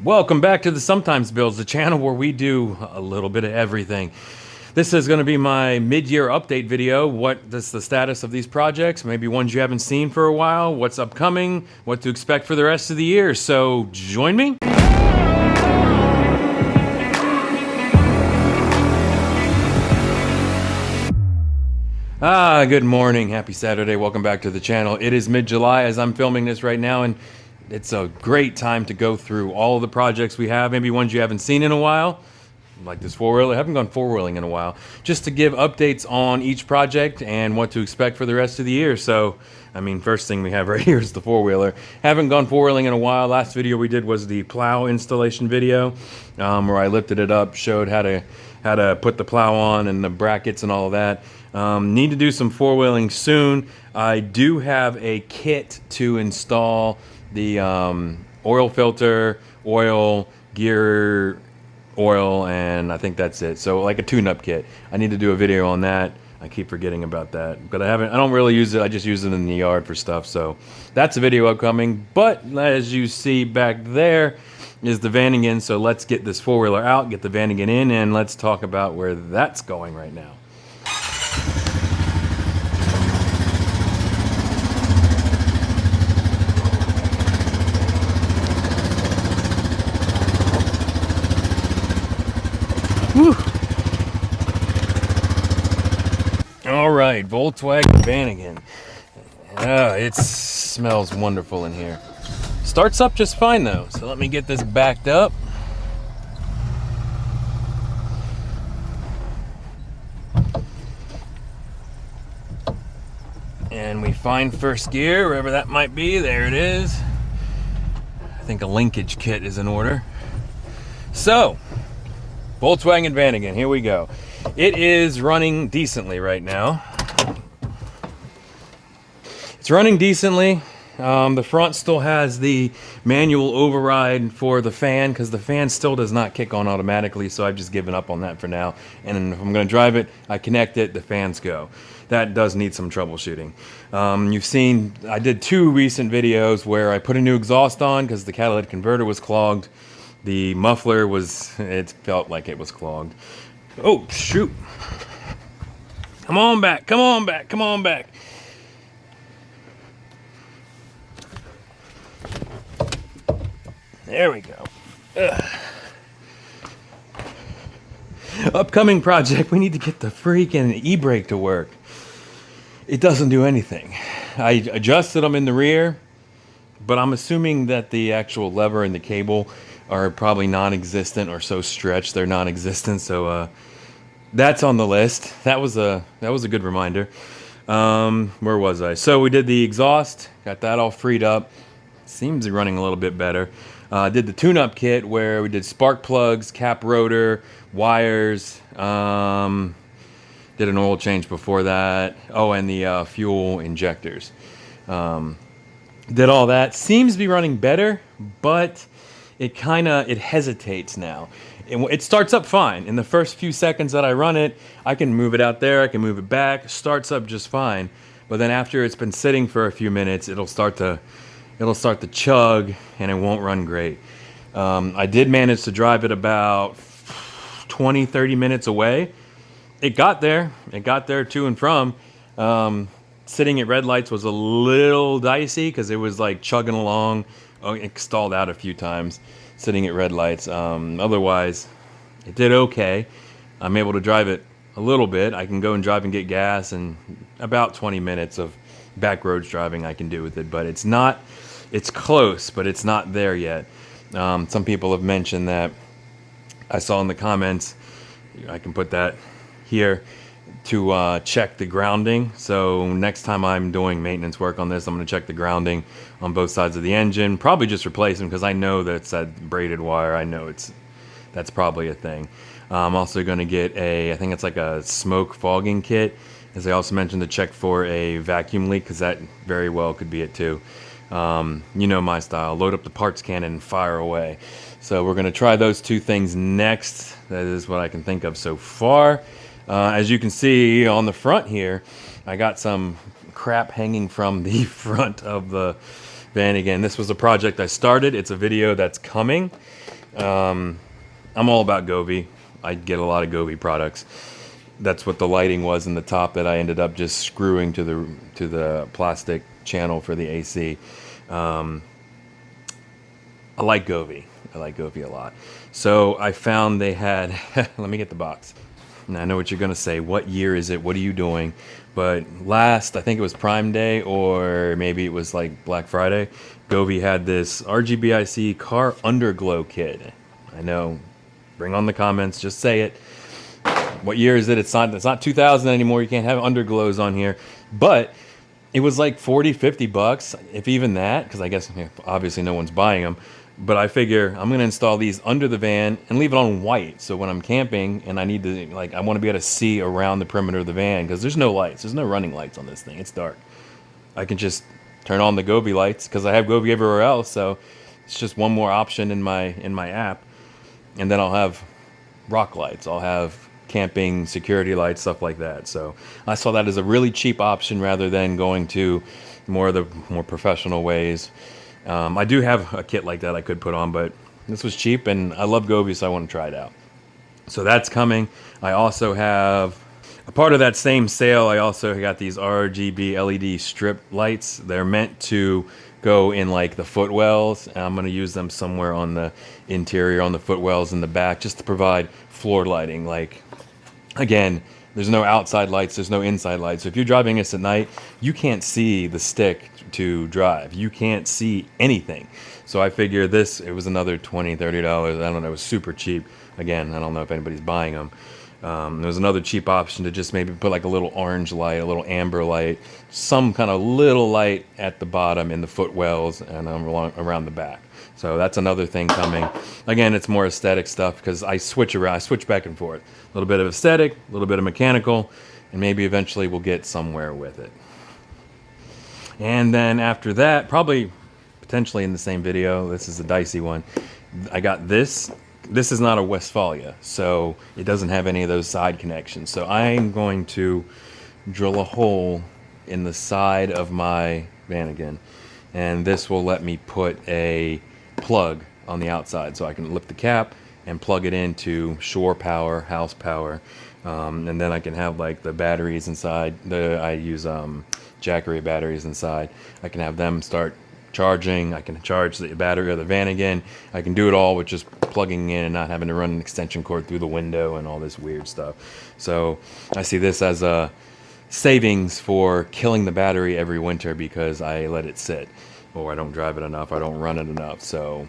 Welcome back to the Sometimes Builds, the channel where we do a little bit of everything. This is going to be my mid-year update video. What is the status of these projects? Maybe ones you haven't seen for a while, what's upcoming, what to expect for the rest of the year. So join me. Good morning. Happy Saturday. Welcome back to the channel. It is mid-July as I'm filming this right now, and it's a great time to go through all of the projects we have, maybe ones you haven't seen in a while, like this four-wheeler. I haven't gone four-wheeling in a while, just to give updates on each project and what to expect for the rest of the year. So, I mean, first thing we have right here is the four-wheeler. Haven't gone four-wheeling in a while. Last video we did was the plow installation video, where I lifted it up, showed how to put the plow on and the brackets and all of that. Need to do some four-wheeling soon. I do have a kit to install the oil filter, oil, gear oil, and I think that's it. So like a tune-up kit. I need to do a video on that. I keep forgetting about that, but I don't really use it. I just use it in the yard for stuff. So that's a video upcoming. But as you see back there is the Vanagon. So let's get this four-wheeler out, get the Vanagon in, and let's talk about where that's going right now. Whew. All right, Voltswagen Vanagon. It smells wonderful in here. Starts up just fine though, so let me get this backed up. And we find first gear, wherever that might be. There it is. I think a linkage kit is in order. So, Voltswagen Vanagon, here we go. It is running decently right now. It's running decently. The front still has the manual override for the fan because the fan still does not kick on automatically, so I've just given up on that for now. And if I'm going to drive it, I connect it, the fans go. That does need some troubleshooting. You've seen, I did two recent videos where I put a new exhaust on because the catalytic converter was clogged. The muffler it felt like it was clogged. Oh, shoot. Come on back, come on back, come on back. There we go. Ugh. Upcoming project, we need to get the freaking e-brake to work. It doesn't do anything. I adjusted them in the rear, but I'm assuming that the actual lever and the cable are probably non-existent or so stretched they're non-existent. So that's on the list. That was a good reminder. Where was I? So we did the exhaust, got that all freed up. Seems to be running a little bit better. Did the tune-up kit where we did spark plugs, cap rotor, wires. Did an oil change before that. Oh, and the fuel injectors. Did all that. Seems to be running better, but it hesitates now. It starts up fine. In the first few seconds that I run it, I can move it out there, I can move it back, starts up just fine. But then after it's been sitting for a few minutes, it'll start to chug and it won't run great. I did manage to drive it about 20-30 minutes away. It got there to and from. Sitting at red lights was a little dicey because it was like chugging along. It stalled out a few times sitting at red lights. Otherwise, it did okay. I'm able to drive it a little bit. I can go and drive and get gas, and about 20 minutes of back roads driving I can do with it. But it's close, but it's not there yet. Some people have mentioned that. I saw in the comments, I can put that here, to check the grounding. So next time I'm doing maintenance work on this, I'm going to check the grounding on both sides of the engine. Probably just replace them because I know that it's that braided wire. I know that's probably a thing. I'm also going to get I think it's like a smoke fogging kit. As I also mentioned, to check for a vacuum leak because that very well could be it too. You know my style. Load up the parts cannon and fire away. So we're going to try those two things next. That is what I can think of so far. As you can see on the front here, I got some crap hanging from the front of the Vanagon. This was a project I started. It's a video that's coming. I'm all about Govee. I get a lot of Govee products. That's what the lighting was in the top that I ended up just screwing to the plastic channel for the AC. I like Govee. I like Govee a lot. So I found they had, let me get the box. Now I know what you're going to say. What year is it? What are you doing? But last, I think it was Prime Day or maybe it was like Black Friday, Govee had this RGBIC car underglow kit. I know. Bring on the comments. Just say it. What year is it? It's not 2000 anymore. You can't have underglows on here. But it was like 40, 50 bucks, if even that, because I guess obviously no one's buying them. But I figure I'm going to install these under the van and leave it on white. So when I'm camping and I need to, like, I want to be able to see around the perimeter of the van because there's no lights. There's no running lights on this thing. It's dark. I can just turn on the Govee lights because I have Govee everywhere else. So it's just one more option in my app. And then I'll have rock lights. I'll have camping security lights, stuff like that. So I saw that as a really cheap option rather than going to more of the more professional ways. I do have a kit like that I could put on, but this was cheap and I love Govee, so I want to try it out. So that's coming. I also have a part of that same sale. I also got these RGB LED strip lights. They're meant to go in like the footwells. And I'm going to use them somewhere on the interior, on the footwells in the back, just to provide floor lighting. Like, again, there's no outside lights, there's no inside lights. So if you're driving this at night, you can't see the stick to drive. You can't see anything. So I figure this, it was another $20, $30. I don't know, it was super cheap. Again, I don't know if anybody's buying them. There was another cheap option to just maybe put like a little orange light, a little amber light, some kind of little light at the bottom in the footwells and around the back. So that's another thing coming. Again, it's more aesthetic stuff because I switch around, I switch back and forth. A little bit of aesthetic, a little bit of mechanical, and maybe eventually we'll get somewhere with it. And then after that, probably potentially in the same video, this is a dicey one, I got this. This is not a Westfalia, so it doesn't have any of those side connections. So I'm going to drill a hole in the side of my van again, and this will let me put a plug on the outside so I can lift the cap and plug it into shore power, house power, and then I can have like the batteries inside. I use Jackery batteries inside. I can have them start charging. I can charge the battery of the van again. I can do it all with just plugging in and not having to run an extension cord through the window and all this weird stuff. So I see this as a savings for killing the battery every winter because I let it sit, or I don't drive it enough, I don't run it enough. So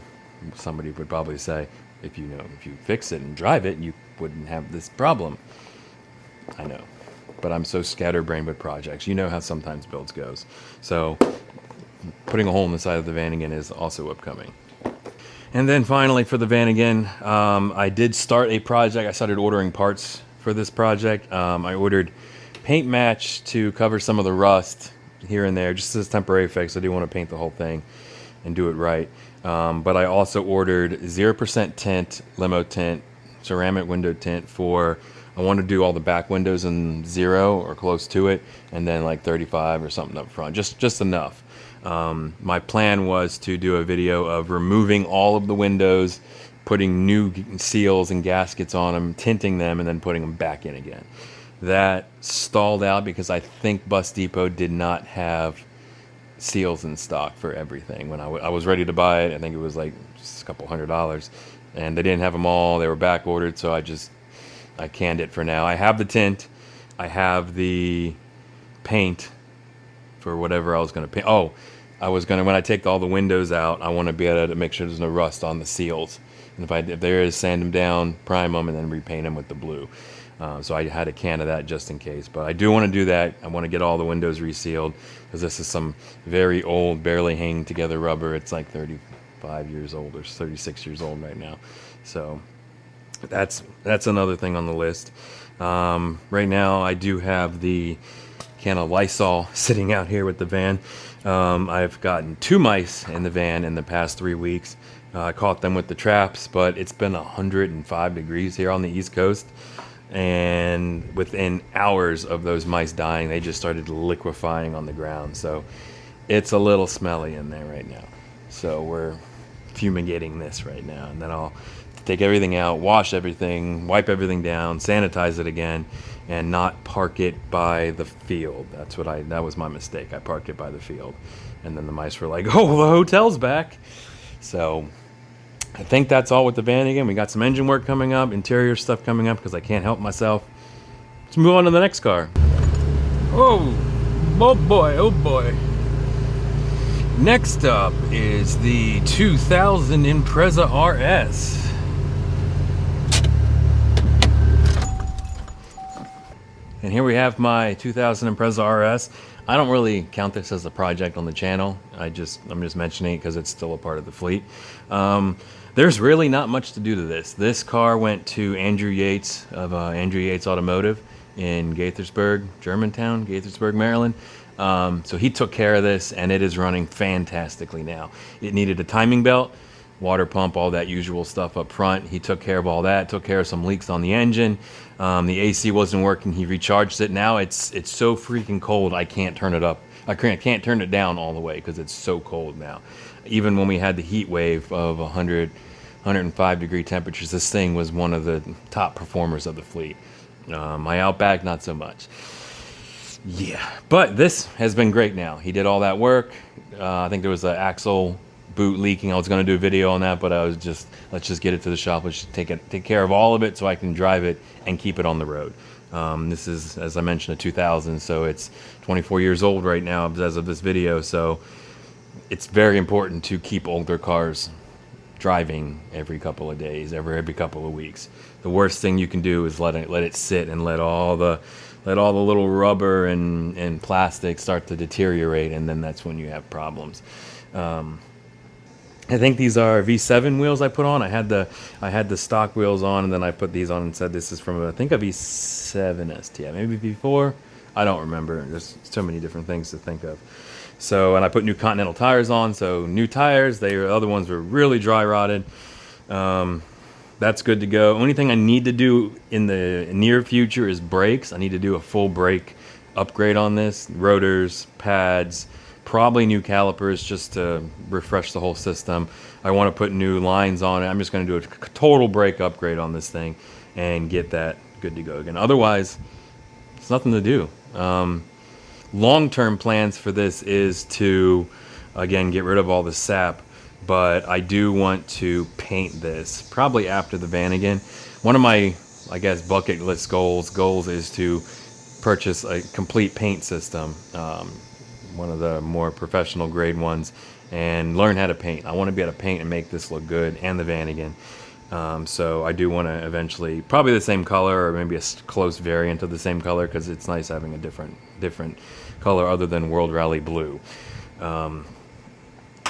somebody would probably say, if you fix it and drive it, you wouldn't have this problem. I know, but I'm so scatterbrained with projects. You know how SometimesBuilds goes. So putting a hole in the side of the van again is also upcoming. And then finally for the van again, I did start a project. I started ordering parts for this project. I ordered paint match to cover some of the rust here and there, just as a temporary fix. I do want to paint the whole thing and do it right. But I also ordered 0% tint, limo tint, ceramic window tint for, I want to do all the back windows in 0 or close to it, and then like 35 or something up front, just enough. My plan was to do a video of removing all of the windows, putting new seals and gaskets on them, tinting them, and then putting them back in again. That stalled out because I think Bus Depot did not have seals in stock for everything. When I was ready to buy it, I think it was like just a couple $100, and they didn't have them all. They were back ordered, so I canned it for now. I have the tint, I have the paint for whatever I was going to paint. Oh, when I take all the windows out, I want to be able to make sure there's no rust on the seals. And if there is, sand them down, prime them, and then repaint them with the blue. So I had a can of that just in case. But I do want to do that. I want to get all the windows resealed because this is some very old, barely hanging together rubber. It's like 35 years old or 36 years old right now. So that's another thing on the list. Right now I do have the can of Lysol sitting out here with the van. I've gotten 2 mice in the van in the past 3 weeks. I caught them with the traps, but it's been 105 degrees here on the East Coast. And within hours of those mice dying, they just started liquefying on the ground. So it's a little smelly in there right now. So we're fumigating this right now, and then I'll take everything out, wash everything, wipe everything down, sanitize it again, and not park it by the field. That was my mistake. I parked it by the field, and then the mice were like, "Oh, the hotel's back." So I think that's all with the van again. We got some engine work coming up, interior stuff coming up because I can't help myself. Let's move on to the next car. Oh boy, oh boy. Next up is the 2000 Impreza RS. And here we have my 2000 Impreza RS. I don't really count this as a project on the channel. I'm just mentioning it because it's still a part of the fleet. There's really not much to do to this. This car went to Andrew Yates of Andrew Yates Automotive in Gaithersburg, Germantown, Gaithersburg, Maryland. So he took care of this, and it is running fantastically now. It needed a timing belt, water pump, all that usual stuff up front. He took care of all that, took care of some leaks on the engine. The AC wasn't working. He recharged it. Now it's so freaking cold, I can't turn it up. I can't turn it down all the way because it's so cold now. Even when we had the heat wave of 105 degree temperatures, this thing was one of the top performers of the fleet. My Outback, not so much. Yeah, but this has been great now. He did all that work. I think there was an axle boot leaking. I was going to do a video on that, but let's just get it to the shop. Let's just take care of all of it so I can drive it and keep it on the road. This is, as I mentioned, a 2000, so it's 24 years old right now as of this video. So it's very important to keep older cars driving every couple of days, every couple of weeks. The worst thing you can do is let it sit and let all the little rubber and plastic start to deteriorate, and then that's when you have problems. I think these are V7 wheels I put on. I had the stock wheels on, and then I put these on and said this is from, I think, a V7 STI, maybe V4. I don't remember. There's so many different things to think of. So, and I put new Continental tires on. So new tires. The other ones were really dry rotted. That's good to go. Only thing I need to do in the near future is brakes. I need to do a full brake upgrade on this. Rotors, pads, probably new calipers just to refresh the whole system. I want to put new lines on it. I'm just going to do a total brake upgrade on this thing and get that good to go again. Otherwise, it's nothing to do. Long-term plans for this is to, again, get rid of all the sap. But I do want to paint this probably after the van again. One of my, I guess, bucket list goals is to purchase a complete paint system, one of the more professional grade ones, and learn how to paint. I want to be able to paint and make this look good, and the van again. So I do want to eventually, probably the same color or maybe a close variant of the same color, because it's nice having a different color other than World Rally Blue.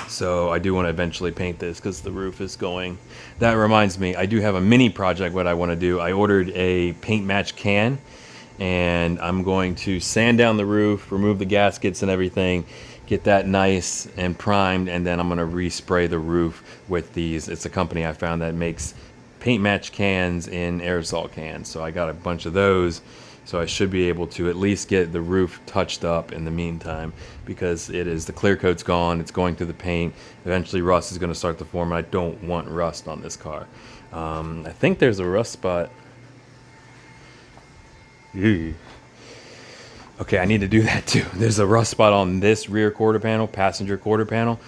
So I do want to eventually paint this because the roof is going. That reminds me, I do have a mini project what I want to do. I ordered a paint match can, and I'm going to sand down the roof, remove the gaskets and everything, get that nice and primed, and then I'm going to respray the roof with these. It's a company I found that makes paint match cans in aerosol cans. So I got a bunch of those. So I should be able to at least get the roof touched up in the meantime, because the clear coat's gone, it's going through the paint. Eventually rust is going to start to form, and I don't want rust on this car. I think there's a rust spot. Ew. Okay, I need to do that too. There's a rust spot on this rear quarter panel, passenger quarter panel.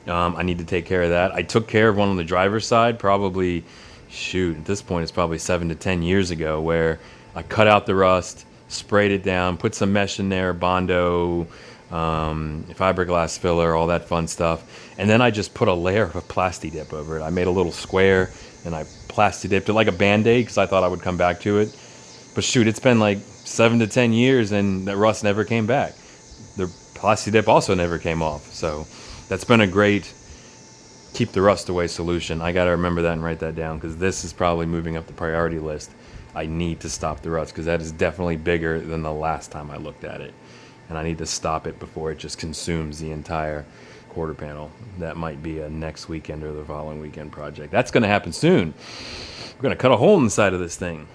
I need to take care of that. I took care of one on the driver's side probably, at this point it's probably 7 to 10 years ago, where I cut out the rust, sprayed it down, put some mesh in there, Bondo, fiberglass filler, all that fun stuff. And then I just put a layer of a Plasti Dip over it. I made a little square and I Plasti Dipped it like a Band-Aid because I thought I would come back to it. But shoot, it's been like 7 to 10 years and the rust never came back. The Plasti Dip also never came off. So that's been a great keep the rust away solution. I got to remember that and write that down, because this is probably moving up the priority list. I need to stop the rust because that is definitely bigger than the last time I looked at it. And I need to stop it before it just consumes the entire quarter panel. That might be a next weekend or the following weekend project. That's going to happen soon. We're going to cut a hole in the side of this thing.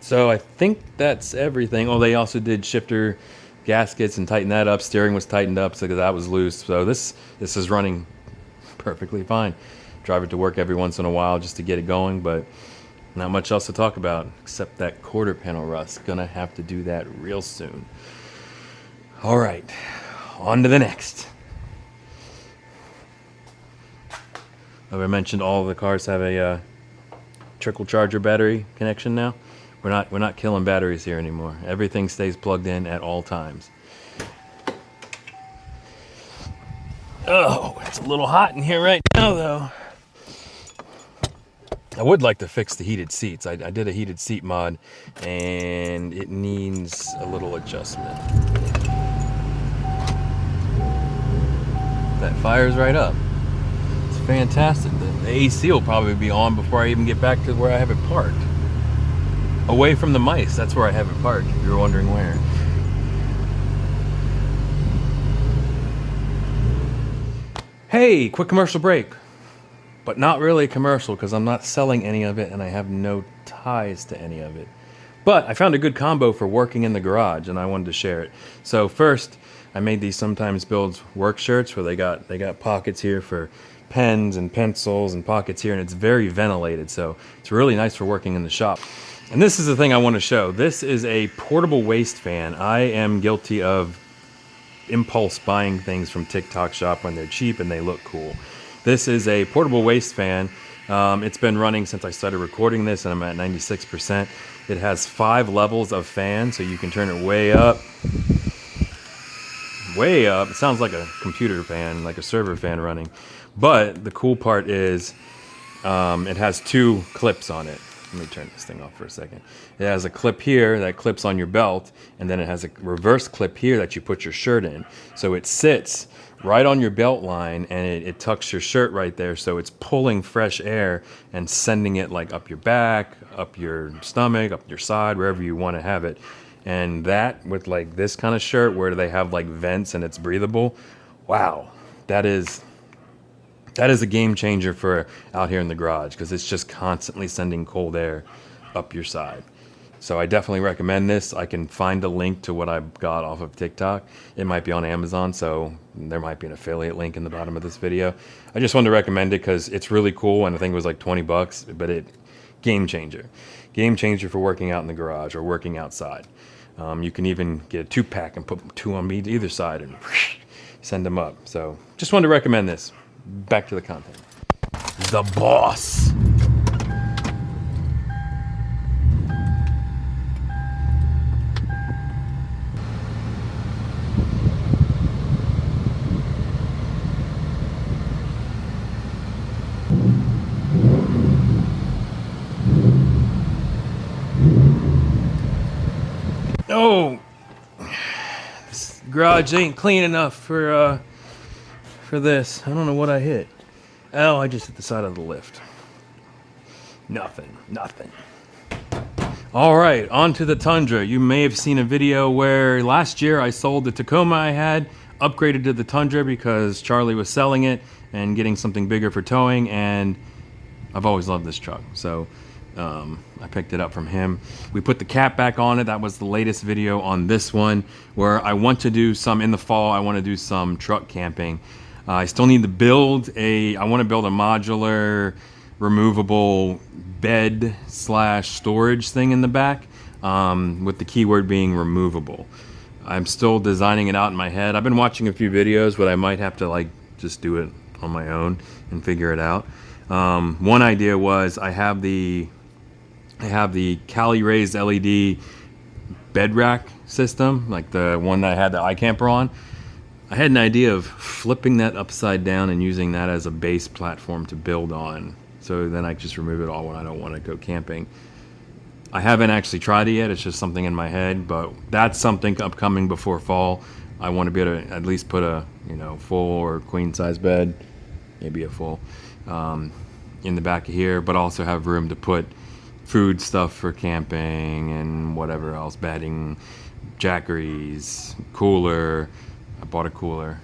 So I think that's everything. Oh, they also did shifter gaskets and tighten that up. Steering was tightened up because that was loose. So this is running perfectly fine. Drive it to work every once in a while just to get it going, but not much else to talk about except that quarter panel rust. Gonna have to do that real soon. All right, on to the next. Have I mentioned all of the cars have a trickle charger battery connection now? We're not killing batteries here anymore. Everything stays plugged in at all times. Oh, it's a little hot in here right now, though. I would like to fix the heated seats. I did a heated seat mod, and it needs a little adjustment. That fires right up. It's fantastic. The AC will probably be on before I even get back to where I have it parked. Away from the mice, that's where I have it parked, if you're wondering where. Hey, quick commercial break. But not really a commercial because I'm not selling any of it and I have no ties to any of it. But I found a good combo for working in the garage and I wanted to share it. So first, I made these SometimesBuilds work shirts where they got pockets here for pens and pencils and pockets here, and it's very ventilated, so it's really nice for working in the shop. And this is the thing I want to show. This is a portable waist fan. I am guilty of impulse buying things from TikTok shop when they're cheap and they look cool. This is a portable waist fan. It's been running since I started recording this and I'm at 96%. It has 5 levels of fan, so you can turn it way up. Way up. It sounds like a computer fan, like a server fan running. But the cool part is it has 2 clips on it. Let me turn this thing off for a second. It has a clip here that clips on your belt, and then it has a reverse clip here that you put your shirt in. So it sits right on your belt line, and it tucks your shirt right there, so it's pulling fresh air and sending it like up your back, up your stomach, up your side, wherever you want to have it. And that with like this kind of shirt where they have like vents and it's breathable, wow, that is a game changer for out here in the garage because it's just constantly sending cold air up your side. So I definitely recommend this. I can find a link to what I got off of TikTok. It might be on Amazon, so there might be an affiliate link in the bottom of this video. I just wanted to recommend it because it's really cool, and I think it was like 20 bucks, but game changer. Game changer for working out in the garage or working outside. You can even get a 2-pack and put 2 on either side and send them up. So just wanted to recommend this. Back to the content. The boss. Oh, this garage ain't clean enough for this. I don't know what I hit. Oh, I just hit the side of the lift. Nothing. All right, on to the Tundra. You may have seen a video where last year I sold the Tacoma I had, upgraded to the Tundra because Charlie was selling it and getting something bigger for towing, and I've always loved this truck. So I picked it up from him. We put the cap back on it. That was the latest video on this one, where I want to do some in the fall. I want to do some truck camping. I still need to build I want to build a modular removable bed / storage thing in the back, with the keyword being removable. I'm still designing it out in my head. I've been watching a few videos, but I might have to like just do it on my own and figure it out. One idea was I have the Cali raised LED bed rack system, like the one that I had the iCamper on. I had an idea of flipping that upside down and using that as a base platform to build on. So then I just remove it all when I don't want to go camping. I haven't actually tried it yet. It's just something in my head, but that's something upcoming before fall. I want to be able to at least put a full or queen size bed, maybe a full, in the back of here, but also have room to put food stuff for camping and whatever else, bedding, jackeries, cooler. I bought a cooler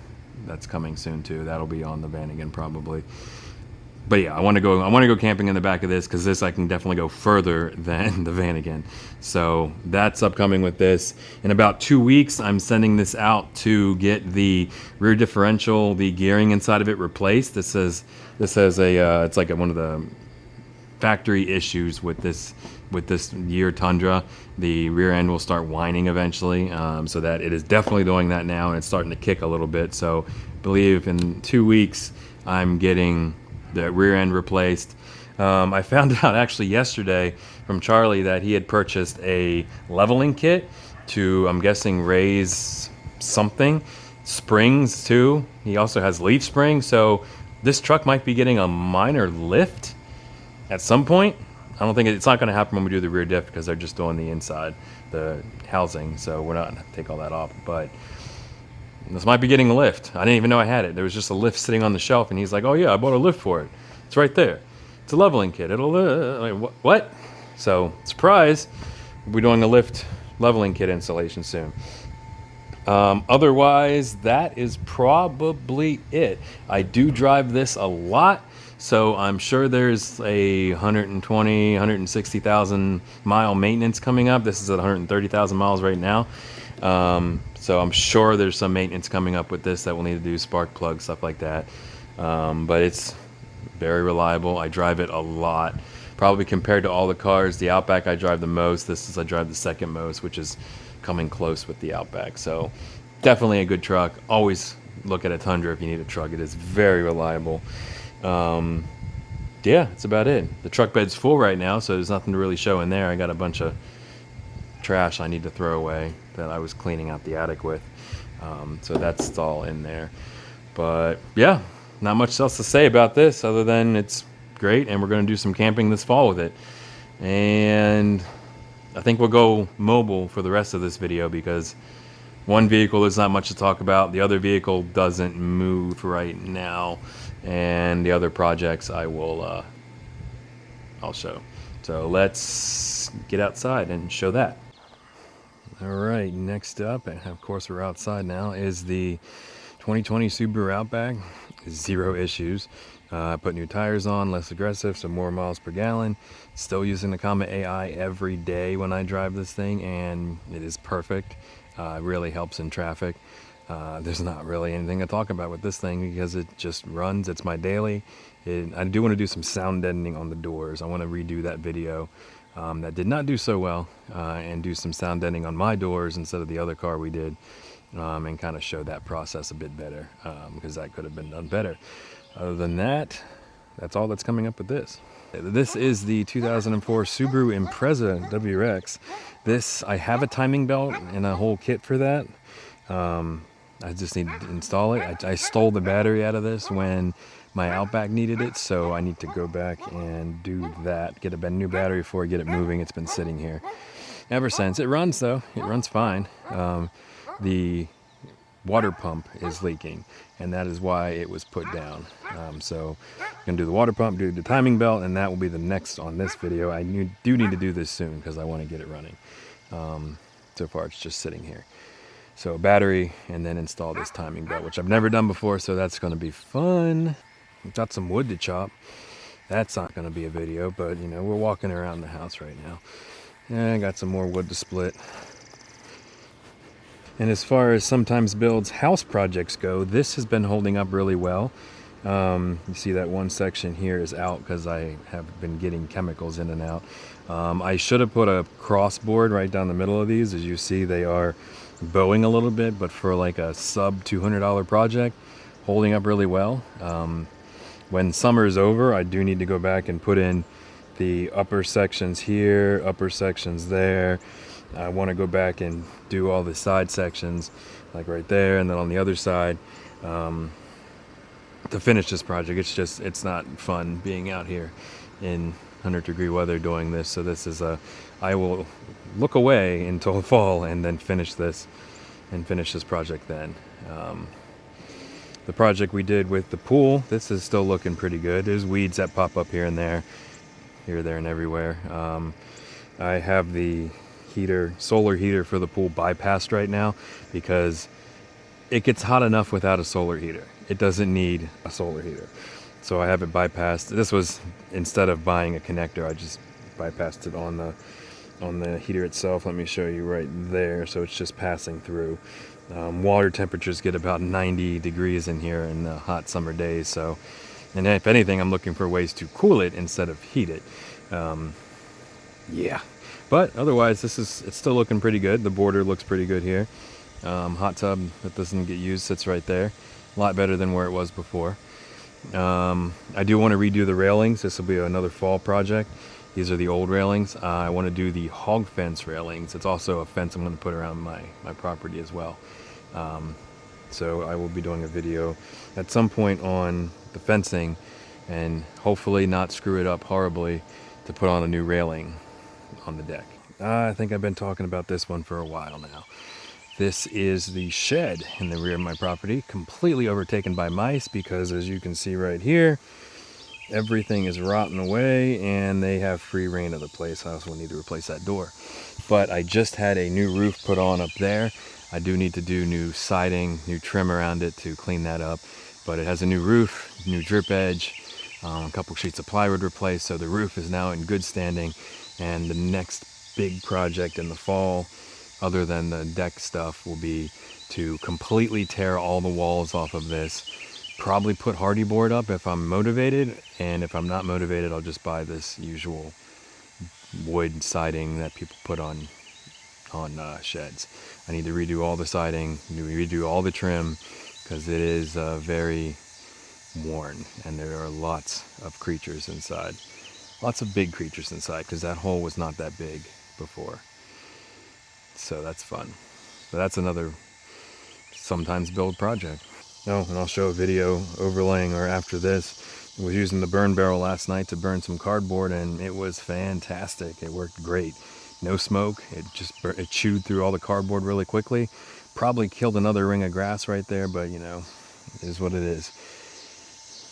that's coming soon too. That'll be on the van again probably. But yeah, I want to go camping in the back of this because this I can definitely go further than the van again. So that's upcoming with this. In about 2 weeks, I'm sending this out to get the rear differential, the gearing inside of it replaced. This has a it's like one of the factory issues with this year Tundra. The rear end will start whining eventually, so that it is definitely doing that now, and it's starting to kick a little bit. So I believe in 2 weeks I'm getting the rear end replaced. I found out actually yesterday from Charlie that he had purchased a leveling kit to, I'm guessing, raise something. Springs too. He also has leaf springs, so this truck might be getting a minor lift at some point. I don't think it's not going to happen when we do the rear diff because they're just doing the inside, the housing, so we're not going to take all that off. But this might be getting a lift. I didn't even know I had it. There was just a lift sitting on the shelf, and he's like, "Oh yeah, I bought a lift for it. It's right there. It's a leveling kit. It'll like, what?" So surprise, we'll be doing a lift leveling kit installation soon. Otherwise, that is probably it. I do drive this a lot, so I'm sure there's a 120, 160,000 mile maintenance coming up. This is at 130,000 miles right now. So I'm sure there's some maintenance coming up with this that we'll need to do, spark plugs, stuff like that. But it's very reliable. I drive it a lot. Probably compared to all the cars, the Outback I drive the most. I drive the second most, which is coming close with the Outback. So definitely a good truck. Always look at a Tundra if you need a truck. It is very reliable. Yeah, that's about it. The truck bed's full right now, so there's nothing to really show in there. I got a bunch of trash I need to throw away that I was cleaning out the attic with. So that's all in there. But yeah, not much else to say about this other than it's great, and we're going to do some camping this fall with it. And I think we'll go mobile for the rest of this video because one vehicle is not much to talk about. The other vehicle doesn't move right now, and the other projects I'll show. So let's get outside and show that. All right, next up, and of course we're outside now, is the 2020 Subaru Outback. 0 issues. Put new tires on, less aggressive, so more miles per gallon. Still using the Comet AI every day when I drive this thing, and it is perfect. It really helps in traffic. There's not really anything to talk about with this thing because it just runs. It's my daily. I do want to do some sound deadening on the doors. I want to redo that video that did not do so well and do some sound deadening on my doors instead of the other car we did, and kind of show that process a bit better because that could have been done better. Other than that, that's all that's coming up with this. This is the 2004 Subaru Impreza WRX. I have a timing belt and a whole kit for that. I just need to install it. I stole the battery out of this when my Outback needed it, so I need to go back and do that. Get a new battery before I get it moving. It's been sitting here ever since. It runs though. It runs fine. The water pump is leaking, and that is why it was put down. So I'm gonna do the water pump, do the timing belt, and that will be the next on this video. I do need to do this soon because I want to get it running. So far it's just sitting here. So battery, and then install this timing belt, which I've never done before, so that's going to be fun. I've got some wood to chop. That's not going to be a video, but you know, we're walking around the house right now. And I got some more wood to split. And as far as SometimesBuilds house projects go, this has been holding up really well. You see that one section here is out because I have been getting chemicals in and out. I should have put a crossboard right down the middle of these. As you see, they are bowing a little bit, but for like a sub $200 project, holding up really well. When summer is over, I do need to go back and put in the upper sections here, upper sections there. I want to go back and do all the side sections, like right there, and then on the other side, to finish this project. It's not fun being out here in 100-degree weather doing this. So this is I will look away until fall and then finish this project then. The project we did with the pool, this is still looking pretty good. There's weeds that pop up here and there, and everywhere. I have the solar heater for the pool bypassed right now because it gets hot enough without a solar heater. It doesn't need a solar heater. So I have it bypassed. This was, instead of buying a connector, I just bypassed it on the heater itself. Let me show you right there. So it's just passing through. Water temperatures get about 90 degrees in here in the hot summer days. So, and if anything, I'm looking for ways to cool it instead of heat it. Yeah, but otherwise it's still looking pretty good. The border looks pretty good here. Hot tub that doesn't get used sits right there. A lot better than where it was before. I do want to redo the railings. This will be another fall project. These are the old railings. I want to do the hog fence railings. It's also a fence I'm going to put around my property as well. So I will be doing a video at some point on the fencing and hopefully not screw it up horribly to put on a new railing on the deck. I think I've been talking about this one for a while now. This is the shed in the rear of my property, completely overtaken by mice because, as you can see right here, everything is rotting away and they have free reign of the place. I also need to replace that door. But I just had a new roof put on up there. I do need to do new siding, new trim around it to clean that up. But it has a new roof, new drip edge, a couple sheets of plywood replaced, so the roof is now in good standing. And the next big project in the fall, other than the deck stuff, will be to completely tear all the walls off of this. Probably put hardy board up if I'm motivated, and if I'm not motivated, I'll just buy this usual wood siding that people put on sheds. I need to redo all the siding, redo all the trim, because it is very worn, and there are lots of creatures inside. Lots of big creatures inside, because that hole was not that big before. So that's fun. But that's another sometimes build project. Oh, and I'll show a video overlaying or after this. I was using the burn barrel last night to burn some cardboard, and it was fantastic. It worked great. No smoke. It chewed through all the cardboard really quickly. Probably killed another ring of grass right there, but you know, it is what it is.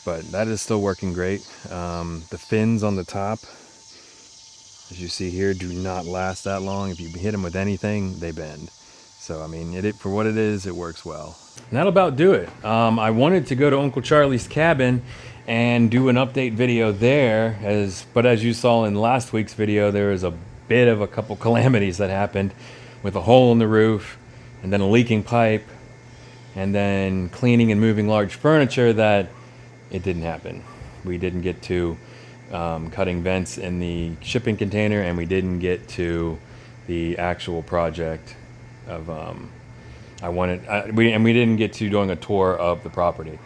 But that is still working great. The fins on the top, as you see here, do not last that long. If you hit them with anything, they bend. So, I mean, for what it is, it works well. And that'll about do it. I wanted to go to Uncle Charlie's cabin and do an update video there, but as you saw in last week's video, there was a bit of a couple calamities that happened with a hole in the roof and then a leaking pipe and then cleaning and moving large furniture that it didn't happen. We didn't get to cutting vents in the shipping container, and we didn't get to the actual project of we didn't get to doing a tour of the property.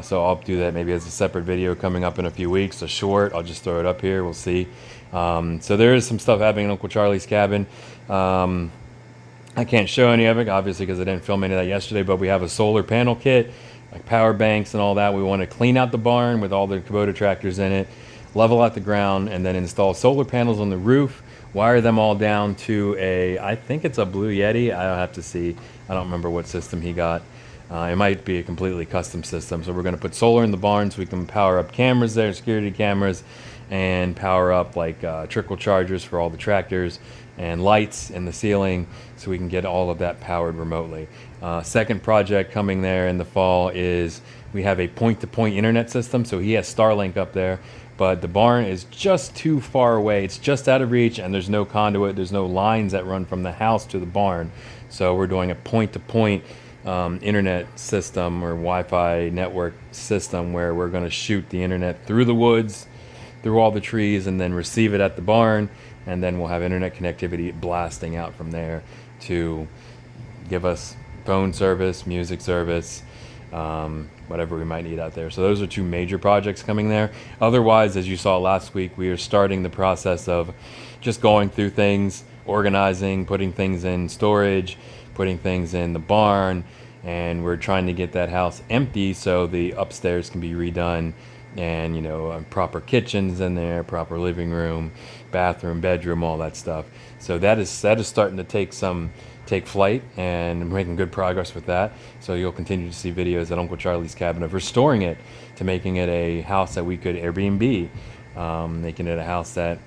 So I'll do that maybe as a separate video coming up in a few weeks, a short. I'll just throw it up here, we'll see. So there is some stuff happening in Uncle Charlie's cabin. I can't show any of it, obviously, because I didn't film any of that yesterday, but we have a solar panel kit, like power banks and all that. We want to clean out the barn with all the Kubota tractors in it, level out the ground, and then install solar panels on the roof, wire them all down to I think it's a Blue Yeti. I'll have to see. I don't remember what system he got. It might be a completely custom system. So we're going to put solar in the barn so we can power up cameras there, security cameras, and power up like trickle chargers for all the tractors and lights in the ceiling so we can get all of that powered remotely. Second project coming there in the fall is we have a point-to-point internet system. So he has Starlink up there, but the barn is just too far away. It's just out of reach, and there's no conduit. There's no lines that run from the house to the barn. So we're doing a point-to-point internet system or Wi-Fi network system where we're going to shoot the internet through the woods, through all the trees, and then receive it at the barn, and then we'll have internet connectivity blasting out from there to give us phone service, music service, whatever we might need out there. So those are two major projects coming there. Otherwise, as you saw last week, we are starting the process of just going through things, organizing, putting things in storage, putting things in the barn, and we're trying to get that house empty so the upstairs can be redone, and you know, proper kitchens in there, proper living room, bathroom, bedroom, all that stuff. So that is starting to take flight, and I'm making good progress with that. So you'll continue to see videos at Uncle Charlie's cabin of restoring it to making it a house that we could Airbnb, making it a house that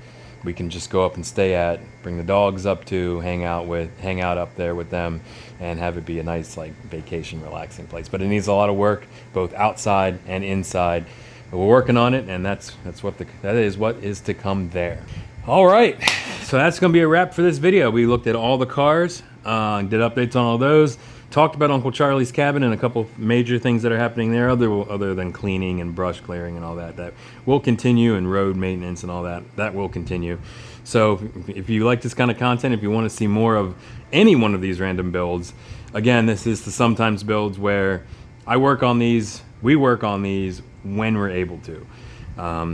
we can just go up and stay at, bring the dogs up to, hang out up there with them, and have it be a nice like vacation, relaxing place. But it needs a lot of work, both outside and inside. we're working on it, and that is what is to come there. All right, so that's going to be a wrap for this video. We looked at all the cars, did updates on all those, talked about Uncle Charlie's cabin and a couple major things that are happening there, other than cleaning and brush clearing and all that. That will continue, and road maintenance and all that will continue. So if you like this kind of content, if you want to see more of any one of these random builds, again, this is the Sometimes Builds, where we work on these when we're able to.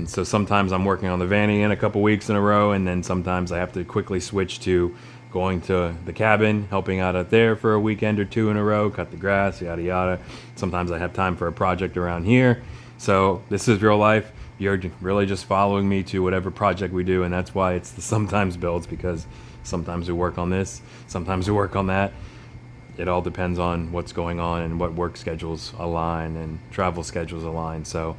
So sometimes I'm working on the vanny in a couple weeks in a row, and then sometimes I have to quickly switch to going to the cabin, helping out there for a weekend or two in a row, cut the grass, yada yada. Sometimes I have time for a project around here. So this is real life. You're really just following me to whatever project we do, and that's why it's the Sometimes Builds, because sometimes we work on this, sometimes we work on that. It all depends on what's going on and what work schedules align and travel schedules align. So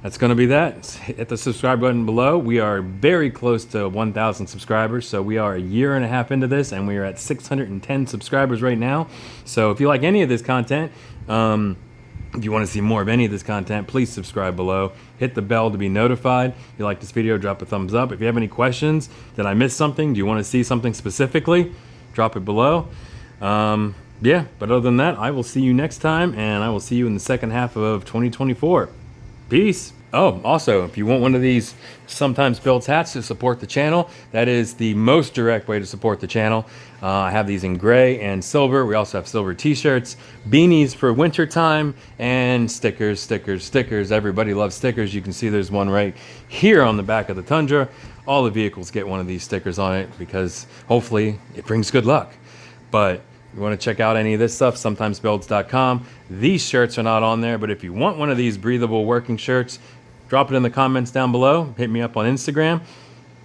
that's going to be that. Hit the subscribe button below. We are very close to 1,000 subscribers. So we are a year and a half into this, and we are at 610 subscribers right now. So if you like any of this content, if you want to see more of any of this content, please subscribe below. Hit the bell to be notified. If you like this video, drop a thumbs up. If you have any questions, did I miss something? Do you want to see something specifically? Drop it below. Yeah, but other than that, I will see you next time, and I will see you in the second half of 2024. Peace. Oh, also, if you want one of these Sometimes Builds hats to support the channel, that is the most direct way to support the channel. I have these in gray and silver. We also have silver t-shirts, beanies for winter time, and stickers. Everybody loves stickers. You can see there's one right here on the back of the Tundra. All the vehicles get one of these stickers on it because hopefully it brings good luck. But if you want to check out any of this stuff, SometimesBuilds.com. These shirts are not on there, but if you want one of these breathable working shirts, drop it in the comments down below. Hit me up on Instagram.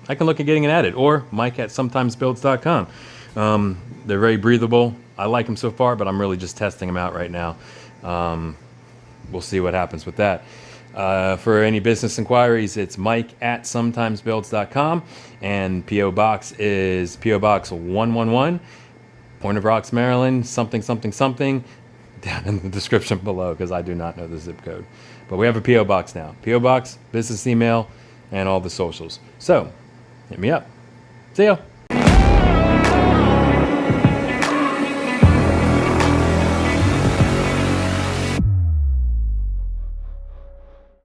I can look at getting it added, or Mike at SometimesBuilds.com. They're very breathable. I like them so far, but I'm really just testing them out right now. We'll see what happens with that. For any business inquiries, it's Mike at SometimesBuilds.com, and P.O. Box is P.O. Box 111. Point of Rocks, Maryland, something, down in the description below, because I do not know the zip code. But we have a P.O. Box now. P.O. Box, business email, and all the socials. So, hit me up. See ya.